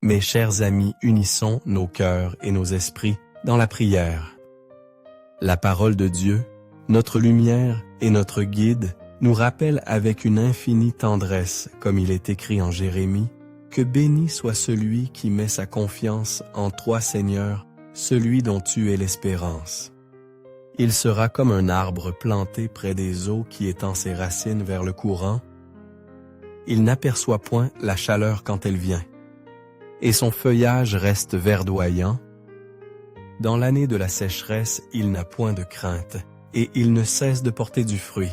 Mes chers amis, unissons nos cœurs et nos esprits dans la prière. La parole de Dieu, notre lumière et notre guide, nous rappelle avec une infinie tendresse, comme il est écrit en Jérémie, que béni soit celui qui met sa confiance en toi, Seigneur, celui dont tu es l'espérance. Il sera comme un arbre planté près des eaux qui étend ses racines vers le courant. Il n'aperçoit point la chaleur quand elle vient, et son feuillage reste verdoyant. Dans l'année de la sécheresse, il n'a point de crainte, et il ne cesse de porter du fruit.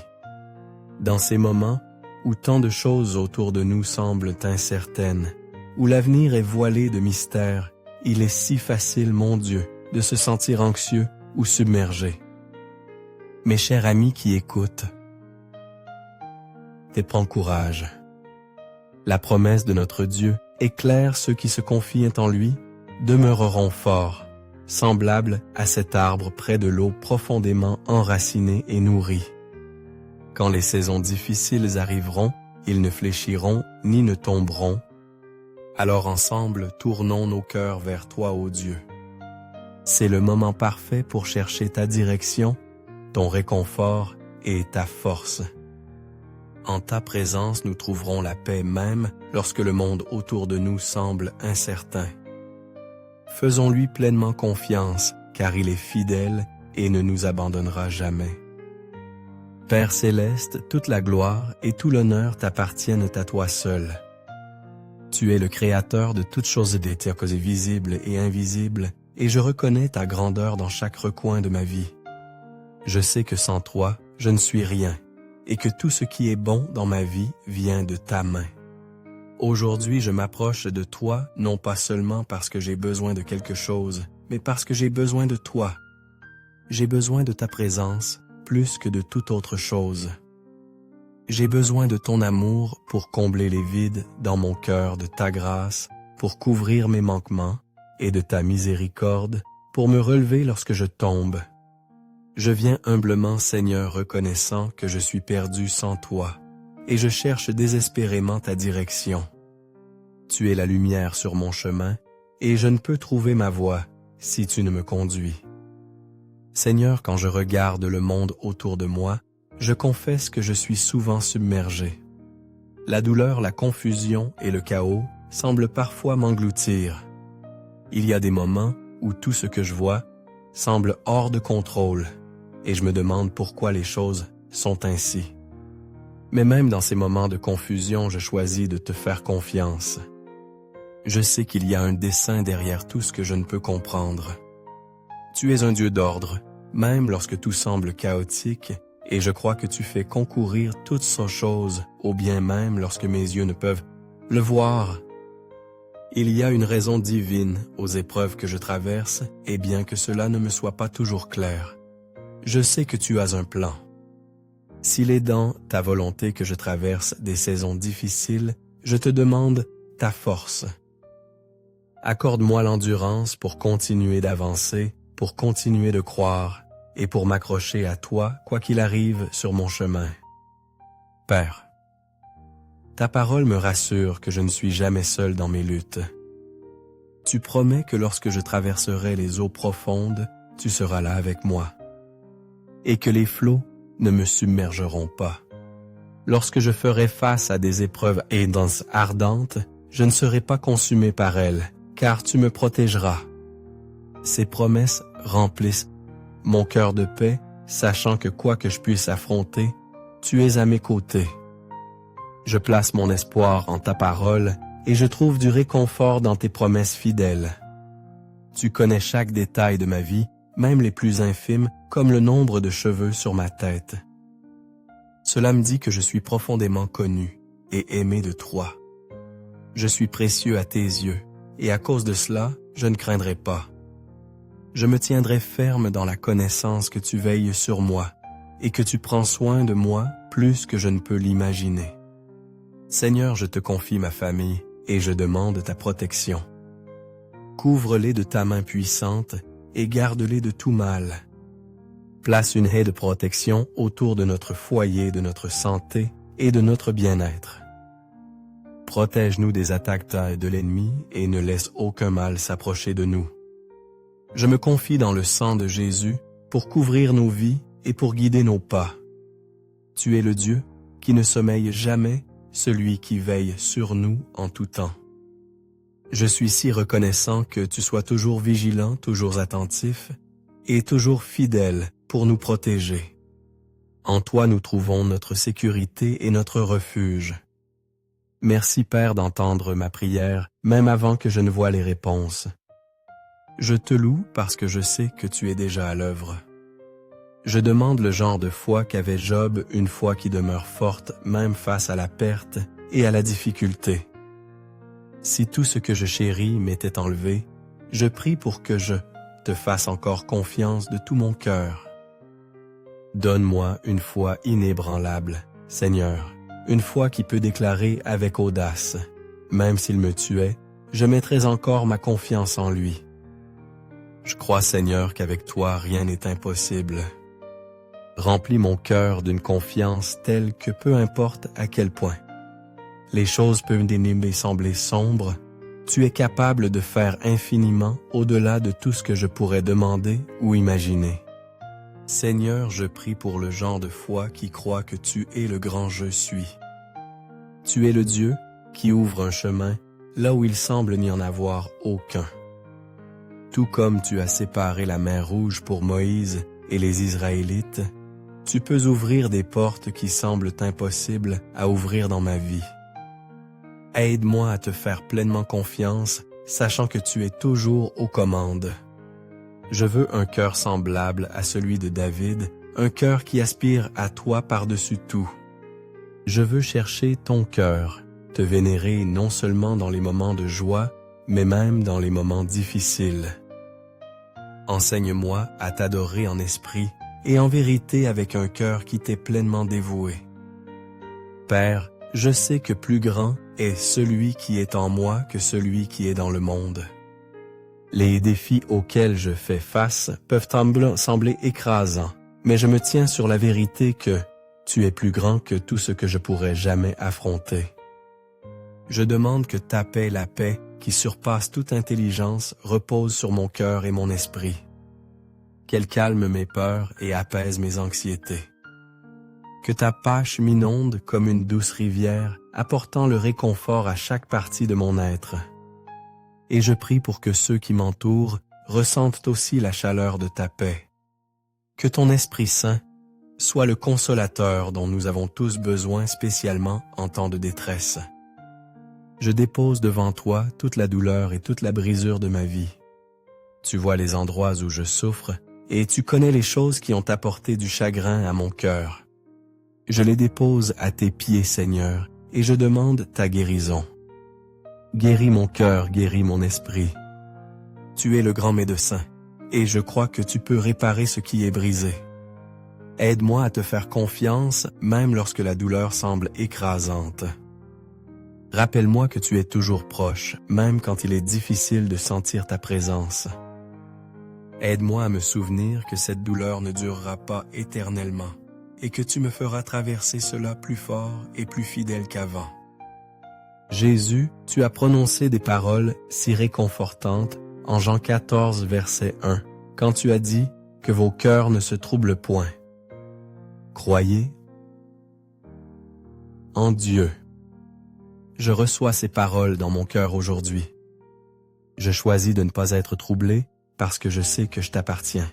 Dans ces moments où tant de choses autour de nous semblent incertaines, où l'avenir est voilé de mystères, il est si facile, mon Dieu, de se sentir anxieux ou submergé. Mes chers amis qui écoutent, prends courage. La promesse de notre Dieu éclaire ceux qui se confient en lui, demeureront forts, semblables à cet arbre près de l'eau profondément enraciné et nourri. Quand les saisons difficiles arriveront, ils ne fléchiront ni ne tomberont. Alors ensemble, tournons nos cœurs vers toi, ô Dieu. C'est le moment parfait pour chercher ta direction, ton réconfort et ta force. En ta présence, nous trouverons la paix même lorsque le monde autour de nous semble incertain. Faisons-lui pleinement confiance, car il est fidèle et ne nous abandonnera jamais. Père céleste, toute la gloire et tout l'honneur t'appartiennent à toi seul. Tu es le créateur de toutes choses visibles et invisibles, et je reconnais ta grandeur dans chaque recoin de ma vie. Je sais que sans toi, je ne suis rien, et que tout ce qui est bon dans ma vie vient de ta main. Aujourd'hui, je m'approche de toi, non pas seulement parce que j'ai besoin de quelque chose, mais parce que j'ai besoin de toi. J'ai besoin de ta présence, plus que de toute autre chose. J'ai besoin de ton amour pour combler les vides dans mon cœur, de ta grâce pour couvrir mes manquements, et de ta miséricorde pour me relever lorsque je tombe. Je viens humblement, Seigneur, reconnaissant que je suis perdu sans toi, et je cherche désespérément ta direction. Tu es la lumière sur mon chemin, et je ne peux trouver ma voie si tu ne me conduis. Seigneur, quand je regarde le monde autour de moi, je confesse que je suis souvent submergé. La douleur, la confusion et le chaos semblent parfois m'engloutir. Il y a des moments où tout ce que je vois semble hors de contrôle, et je me demande pourquoi les choses sont ainsi. Mais même dans ces moments de confusion, je choisis de te faire confiance. Je sais qu'il y a un dessein derrière tout ce que je ne peux comprendre. Tu es un Dieu d'ordre, même lorsque tout semble chaotique, et je crois que tu fais concourir toutes ces choses au bien même lorsque mes yeux ne peuvent le voir. Il y a une raison divine aux épreuves que je traverse, et bien que cela ne me soit pas toujours clair, je sais que tu as un plan. S'il est dans ta volonté que je traverse des saisons difficiles, je te demande ta force. Accorde-moi l'endurance pour continuer d'avancer, pour continuer de croire et pour m'accrocher à toi, quoi qu'il arrive sur mon chemin. Père, ta parole me rassure que je ne suis jamais seul dans mes luttes. Tu promets que lorsque je traverserai les eaux profondes, tu seras là avec moi, et que les flots ne me submergeront pas. Lorsque je ferai face à des épreuves ardentes, je ne serai pas consumé par elles, car tu me protégeras. Ces promesses remplissent mon cœur de paix, sachant que quoi que je puisse affronter, tu es à mes côtés. Je place mon espoir en ta parole et je trouve du réconfort dans tes promesses fidèles. Tu connais chaque détail de ma vie, même les plus infimes, comme le nombre de cheveux sur ma tête. Cela me dit que je suis profondément connu et aimé de toi. Je suis précieux à tes yeux, et à cause de cela, je ne craindrai pas. Je me tiendrai ferme dans la connaissance que tu veilles sur moi et que tu prends soin de moi plus que je ne peux l'imaginer. Seigneur, je te confie ma famille et je demande ta protection. Couvre-les de ta main puissante et garde-les de tout mal. Place une haie de protection autour de notre foyer, de notre santé et de notre bien-être. Protège-nous des attaques de l'ennemi et ne laisse aucun mal s'approcher de nous. Je me confie dans le sang de Jésus pour couvrir nos vies et pour guider nos pas. Tu es le Dieu qui ne sommeille jamais, celui qui veille sur nous en tout temps. Je suis si reconnaissant que tu sois toujours vigilant, toujours attentif et toujours fidèle pour nous protéger. En toi nous trouvons notre sécurité et notre refuge. Merci Père d'entendre ma prière, même avant que je ne voie les réponses. Je te loue parce que je sais que tu es déjà à l'œuvre. Je demande le genre de foi qu'avait Job, une foi qui demeure forte même face à la perte et à la difficulté. Si tout ce que je chéris m'était enlevé, je prie pour que je te fasse encore confiance de tout mon cœur. Donne-moi une foi inébranlable, Seigneur, une foi qui peut déclarer avec audace, même s'il me tuait, je mettrais encore ma confiance en lui. Je crois, Seigneur, qu'avec toi rien n'est impossible. Remplis mon cœur d'une confiance telle que peu importe à quel point les choses peuvent dénouer sembler sombres, tu es capable de faire infiniment au-delà de tout ce que je pourrais demander ou imaginer. Seigneur, je prie pour le genre de foi qui croit que tu es le grand je suis. Tu es le Dieu qui ouvre un chemin là où il semble n'y en avoir aucun. Tout comme tu as séparé la mer Rouge pour Moïse et les Israélites, tu peux ouvrir des portes qui semblent impossibles à ouvrir dans ma vie. Aide-moi à te faire pleinement confiance, sachant que tu es toujours aux commandes. Je veux un cœur semblable à celui de David, un cœur qui aspire à toi par-dessus tout. Je veux chercher ton cœur, te vénérer non seulement dans les moments de joie, mais même dans les moments difficiles. Enseigne-moi à t'adorer en esprit et en vérité avec un cœur qui t'est pleinement dévoué. Père, je sais que plus grand est celui qui est en moi que celui qui est dans le monde. Les défis auxquels je fais face peuvent sembler écrasants, mais je me tiens sur la vérité que tu es plus grand que tout ce que je pourrais jamais affronter. Je demande que ta paix, la paix qui surpasse toute intelligence, repose sur mon cœur et mon esprit. Qu'elle calme mes peurs et apaise mes anxiétés. Que ta pâche m'inonde comme une douce rivière, apportant le réconfort à chaque partie de mon être. Et je prie pour que ceux qui m'entourent ressentent aussi la chaleur de ta paix. Que ton Esprit Saint soit le consolateur dont nous avons tous besoin spécialement en temps de détresse. Je dépose devant toi toute la douleur et toute la brisure de ma vie. Tu vois les endroits où je souffre et tu connais les choses qui ont apporté du chagrin à mon cœur. Je les dépose à tes pieds, Seigneur, et je demande ta guérison. Guéris mon cœur, guéris mon esprit. Tu es le grand médecin, et je crois que tu peux réparer ce qui est brisé. Aide-moi à te faire confiance, même lorsque la douleur semble écrasante. Rappelle-moi que tu es toujours proche, même quand il est difficile de sentir ta présence. Aide-moi à me souvenir que cette douleur ne durera pas éternellement, et que tu me feras traverser cela plus fort et plus fidèle qu'avant. Jésus, tu as prononcé des paroles si réconfortantes en Jean 14, verset 1, quand tu as dit que vos cœurs ne se troublent point. Croyez en Dieu. Je reçois ces paroles dans mon cœur aujourd'hui. Je choisis de ne pas être troublé parce que je sais que je t'appartiens.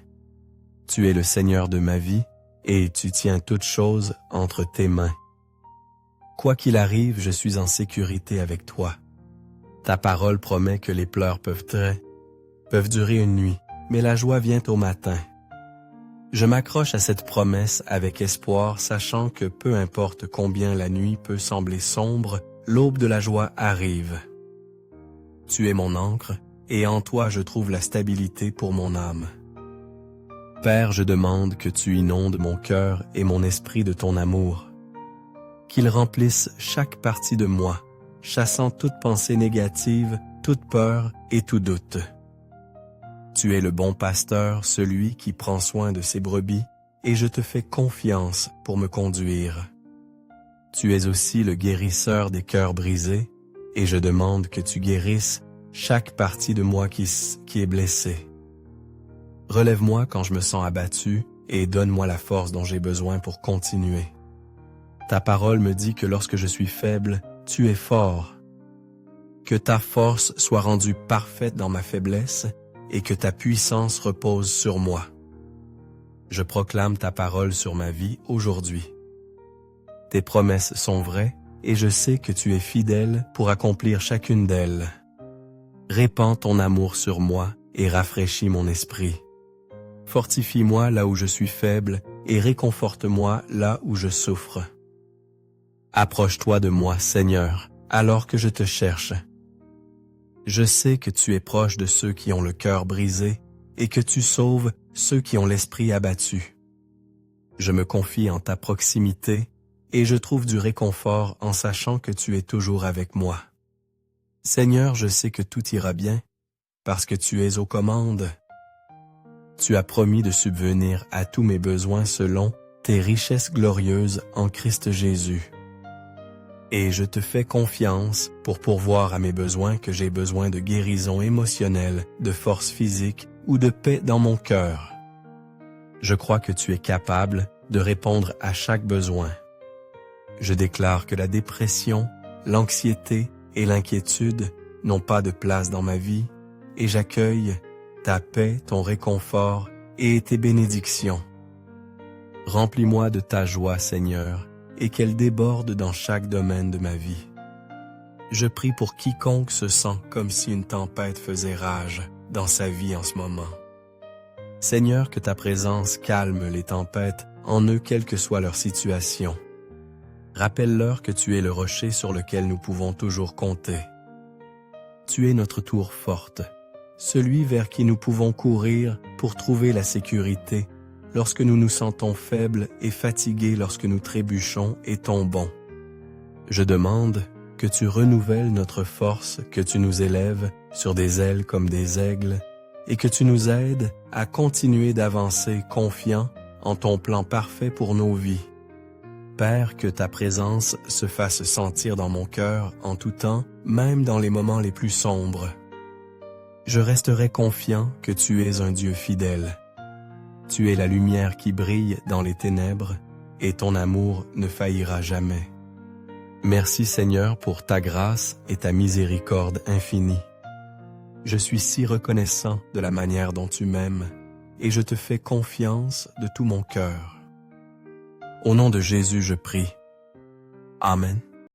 Tu es le Seigneur de ma vie et tu tiens toutes choses entre tes mains. Quoi qu'il arrive, je suis en sécurité avec toi. Ta parole promet que les pleurs peuvent durer une nuit, mais la joie vient au matin. Je m'accroche à cette promesse avec espoir, sachant que peu importe combien la nuit peut sembler sombre, l'aube de la joie arrive. Tu es mon ancre, et en toi je trouve la stabilité pour mon âme. Père, je demande que tu inondes mon cœur et mon esprit de ton amour, qu'il remplisse chaque partie de moi, chassant toute pensée négative, toute peur et tout doute. Tu es le bon pasteur, celui qui prend soin de ses brebis, et je te fais confiance pour me conduire. Tu es aussi le guérisseur des cœurs brisés, et je demande que tu guérisses chaque partie de moi qui est blessée. Relève-moi quand je me sens abattu et donne-moi la force dont j'ai besoin pour continuer. Ta parole me dit que lorsque je suis faible, tu es fort. Que ta force soit rendue parfaite dans ma faiblesse et que ta puissance repose sur moi. Je proclame ta parole sur ma vie aujourd'hui. Tes promesses sont vraies et je sais que tu es fidèle pour accomplir chacune d'elles. Répands ton amour sur moi et rafraîchis mon esprit. Fortifie-moi là où je suis faible et réconforte-moi là où je souffre. Approche-toi de moi, Seigneur, alors que je te cherche. Je sais que tu es proche de ceux qui ont le cœur brisé et que tu sauves ceux qui ont l'esprit abattu. Je me confie en ta proximité et je trouve du réconfort en sachant que tu es toujours avec moi. Seigneur, je sais que tout ira bien parce que tu es aux commandes. Tu as promis de subvenir à tous mes besoins selon tes richesses glorieuses en Christ Jésus. Et je te fais confiance pour pourvoir à mes besoins que j'ai besoin de guérison émotionnelle, de force physique ou de paix dans mon cœur. Je crois que tu es capable de répondre à chaque besoin. Je déclare que la dépression, l'anxiété et l'inquiétude n'ont pas de place dans ma vie et j'accueille ta paix, ton réconfort et tes bénédictions. Remplis-moi de ta joie, Seigneur, et qu'elle déborde dans chaque domaine de ma vie. Je prie pour quiconque se sent comme si une tempête faisait rage dans sa vie en ce moment. Seigneur, que ta présence calme les tempêtes en eux quelle que soit leur situation. Rappelle-leur que tu es le rocher sur lequel nous pouvons toujours compter. Tu es notre tour forte, celui vers qui nous pouvons courir pour trouver la sécurité lorsque nous nous sentons faibles et fatigués lorsque nous trébuchons et tombons. Je demande que tu renouvelles notre force, que tu nous élèves sur des ailes comme des aigles et que tu nous aides à continuer d'avancer confiants en ton plan parfait pour nos vies. Père, que ta présence se fasse sentir dans mon cœur en tout temps, même dans les moments les plus sombres. Je resterai confiant que tu es un Dieu fidèle. Tu es la lumière qui brille dans les ténèbres et ton amour ne faillira jamais. Merci Seigneur pour ta grâce et ta miséricorde infinie. Je suis si reconnaissant de la manière dont tu m'aimes et je te fais confiance de tout mon cœur. Au nom de Jésus, je prie. Amen.